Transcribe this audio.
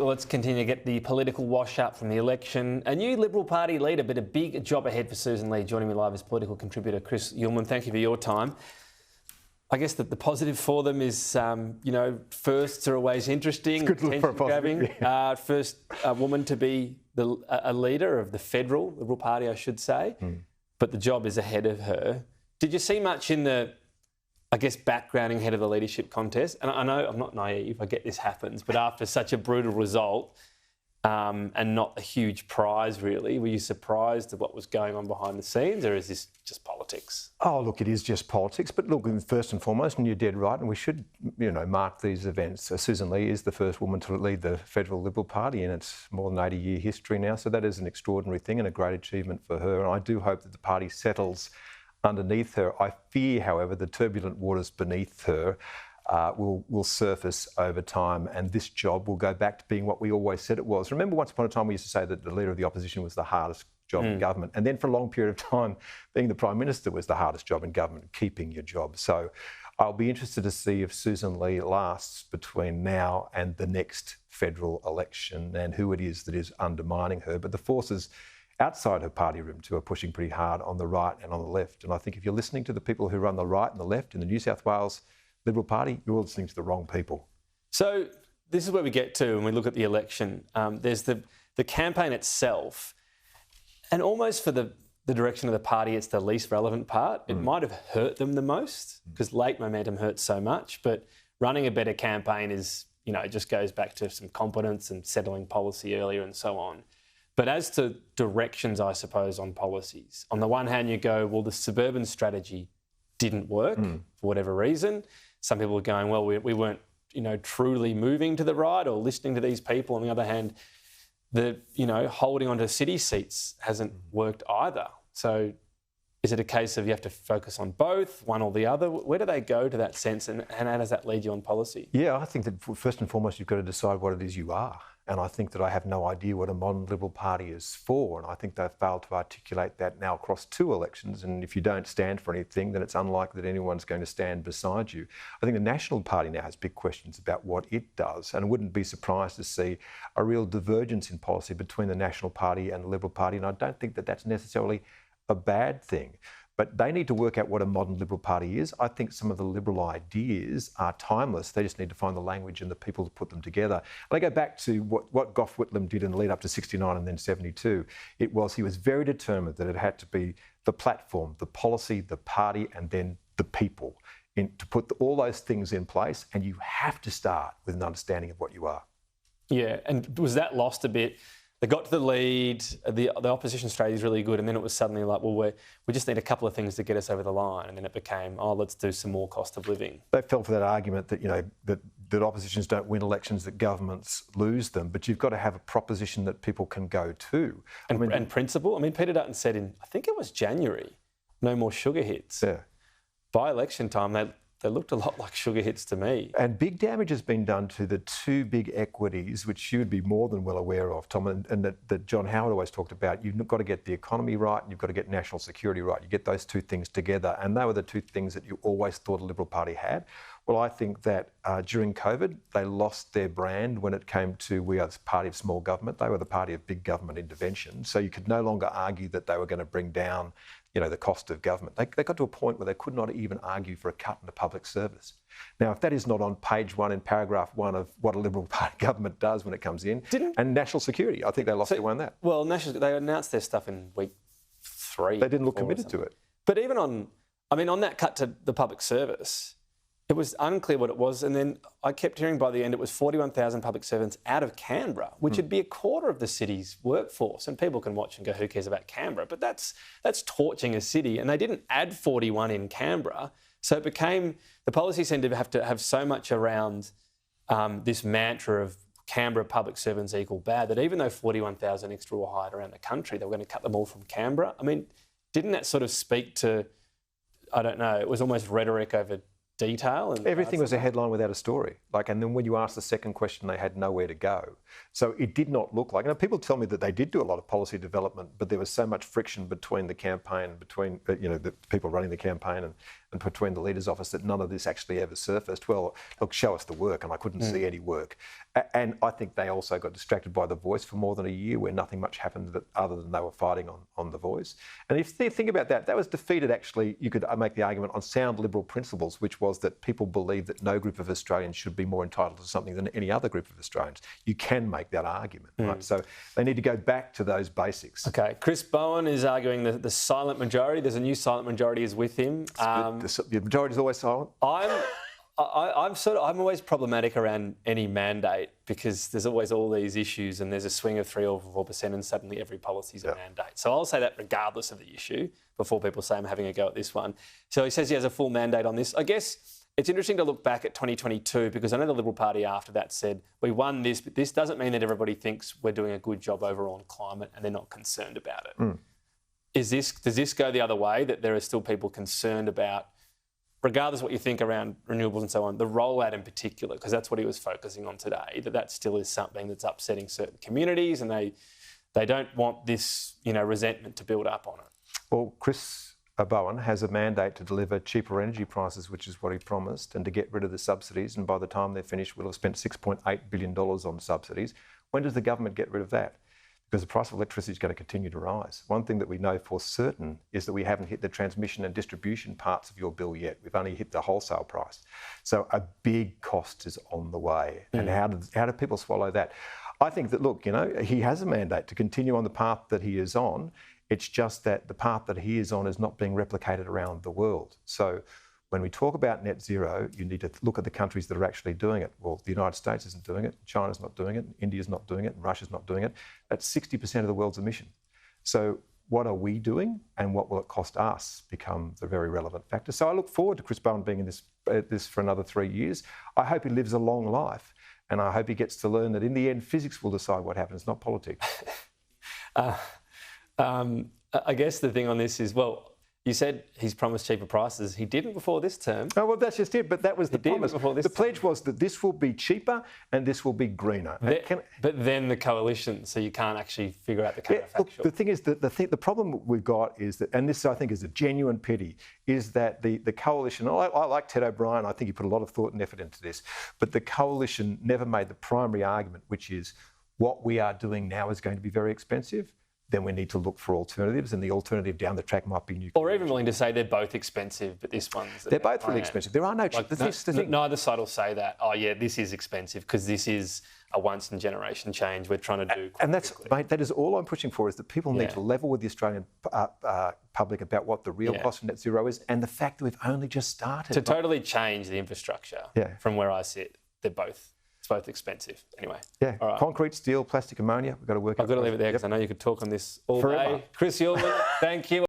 Let's continue to get the political wash-up from the election. A new Liberal Party leader, but a big job ahead for Sussan Ley. Joining me live is political contributor Chris Uhlmann. Thank you for your time. I guess that the positive for them is, firsts are always interesting. It's good for a positive, yeah. First woman to be a leader of the federal Liberal Party, I should say. But the job is ahead of her. Did you see much in the, backgrounding ahead of the leadership contest? And I know I'm not naive, I get this happens, but after such a brutal result and not a huge prize really, were you surprised at what was going on behind the scenes, or is this just politics? Oh, look, it is just politics. But look, first and foremost, and you're dead right, and we should, mark these events. Sussan Ley is the first woman to lead the federal Liberal Party in its more than 80-year history now. So that is an extraordinary thing and a great achievement for her. And I do hope that the party settles underneath her. I fear, however, the turbulent waters beneath her will surface over time, and this job will go back to being what we always said it was. Remember, once upon a time we used to say that the leader of the opposition was the hardest job in government, and then for a long period of time being the Prime Minister was the hardest job in government, keeping your job. So I'll be interested to see if Sussan Ley lasts between now and the next federal election and who it is that is undermining her. But the forces outside her party room too are pushing pretty hard on the right and on the left. And I think if you're listening to the people who run the right and the left in the New South Wales Liberal Party, you're listening to the wrong people. So this is where we get to when we look at the election. There's the campaign itself, and almost for the direction of the party, it's the least relevant part. It might have hurt them the most because late momentum hurts so much, but running a better campaign is, it just goes back to some competence and settling policy earlier and so on. But as to directions, I suppose, on policies, on the one hand, you go, well, the suburban strategy didn't work for whatever reason. Some people are going, well, we weren't, truly moving to the right or listening to these people. On the other hand, the, holding onto city seats hasn't worked either. So is it a case of you have to focus on both, one or the other? Where do they go to that sense, and how does that lead you on policy? Yeah, I think that first and foremost, you've got to decide what it is you are. And I think that I have no idea what a modern Liberal Party is for. And I think they've failed to articulate that now across 2 elections. And if you don't stand for anything, then it's unlikely that anyone's going to stand beside you. I think the National Party now has big questions about what it does. And I wouldn't be surprised to see a real divergence in policy between the National Party and the Liberal Party. And I don't think that that's necessarily a bad thing. But they need to work out what a modern Liberal Party is. I think some of the Liberal ideas are timeless. They just need to find the language and the people to put them together. And I go back to what Gough Whitlam did in the lead up to 69 and then 72. He was very determined that it had to be the platform, the policy, the party, and then the people to put all those things in place. And you have to start with an understanding of what you are. Yeah, and was that lost a bit? They got to the lead, the opposition strategy is really good, and then it was suddenly like, well, we just need a couple of things to get us over the line, and then it became, let's do some more cost of living. They fell for that argument that, that oppositions don't win elections, that governments lose them, but you've got to have a proposition that people can go to. And principle. Peter Dutton said in, I think it was January, no more sugar hits. Yeah. By election time, they looked a lot like sugar hits to me. And big damage has been done to the 2 big equities, which you would be more than well aware of, Tom, and that John Howard always talked about. You've got to get the economy right and you've got to get national security right. You get those 2 things together, and they were the 2 things that you always thought a Liberal Party had. Well, I think that during COVID, they lost their brand when it came to we are the party of small government. They were the party of big government intervention. So you could no longer argue that they were going to bring down the cost of government. They got to a point where they could not even argue for a cut in the public service. Now, if that is not on page 1 in paragraph 1 of what a Liberal Party government does when it comes in, and national security, I think they lost their way on that. Well, they announced their stuff in week 3. They didn't look committed to it. But even on that cut to the public service, it was unclear what it was, and then I kept hearing by the end it was 41,000 public servants out of Canberra, which would be a quarter of the city's workforce. And people can watch and go, who cares about Canberra? But that's torching a city, and they didn't add 41 in Canberra. So it became, the policy seemed to have so much around this mantra of Canberra public servants equal bad, that even though 41,000 extra were hired around the country, they were going to cut them all from Canberra. Didn't that sort of speak to, I don't know, it was almost rhetoric over detail? And everything was a headline without a story. And then when you asked the second question, they had nowhere to go. So it did not look like, people tell me that they did do a lot of policy development, but there was so much friction between the campaign, between the people running the campaign and between the Leader's office that none of this actually ever surfaced. Well, look, show us the work, and I couldn't see any work. And I think they also got distracted by The Voice for more than a year, where nothing much happened other than they were fighting on The Voice. And if you think about that, that was defeated, actually, you could make the argument, on sound Liberal principles, which was that people believe that no group of Australians should be more entitled to something than any other group of Australians. You can make that argument, right? So they need to go back to those basics. Okay, Chris Bowen is arguing the silent majority. There's a new silent majority is with him. The majority is always silent. I'm always problematic around any mandate, because there's always all these issues and there's a swing of 3 or 4% and suddenly every policy's a mandate. So I'll say that regardless of the issue before people say I'm having a go at this one. So he says he has a full mandate on this. I guess it's interesting to look back at 2022, because I know the Liberal Party after that said, we won this, but this doesn't mean that everybody thinks we're doing a good job overall on climate and they're not concerned about it. Does this go the other way, that there are still people concerned about, regardless of what you think around renewables and so on, the rollout in particular, because that's what he was focusing on today, that still is something that's upsetting certain communities and they don't want this, resentment to build up on it? Well, Chris Bowen has a mandate to deliver cheaper energy prices, which is what he promised, and to get rid of the subsidies. And by the time they're finished, we'll have spent $6.8 billion on subsidies. When does the government get rid of that? Because the price of electricity is going to continue to rise. One thing that we know for certain is that we haven't hit the transmission and distribution parts of your bill yet. We've only hit the wholesale price. So a big cost is on the way. And how do people swallow that? I think that, look, he has a mandate to continue on the path that he is on. It's just that the path that he is on is not being replicated around the world. So when we talk about net zero, you need to look at the countries that are actually doing it. Well, the United States isn't doing it, China's not doing it, India's not doing it, and Russia's not doing it. That's 60% of the world's emission. So what are we doing and what will it cost us become the very relevant factor. So I look forward to Chris Bowen being in this for another 3 years. I hope he lives a long life, and I hope he gets to learn that in the end, physics will decide what happens, not politics. I guess the thing on this is, well, you said he's promised cheaper prices. He didn't before this term. Oh, well, that's just it. But that was the promise. The pledge term was that this will be cheaper and this will be greener. But then the coalition, so you can't actually figure out the counterfactual. Look, the thing is that the problem we've got is that, and this I think is a genuine pity, is that the coalition, I like Ted O'Brien, I think he put a lot of thought and effort into this, but the coalition never made the primary argument, which is what we are doing now is going to be very expensive. Then we need to look for alternatives, and the alternative down the track might be nuclear. Or even willing to say they're both expensive, but this one's... They're both really expensive. There are no... Neither side will say that, oh yeah, this is expensive because this is a once-in-generation change we're trying to do. And that's, mate, that is all I'm pushing for, is that people need to level with the Australian public about what the real cost of net zero is, and the fact that we've only just started. To totally change the infrastructure from where I sit, it's both expensive. Anyway. Yeah. All right. Concrete, steel, plastic, ammonia. We've got to work. I've got to leave it there because I know you could talk on this all day. Chris Uhlmann, thank you.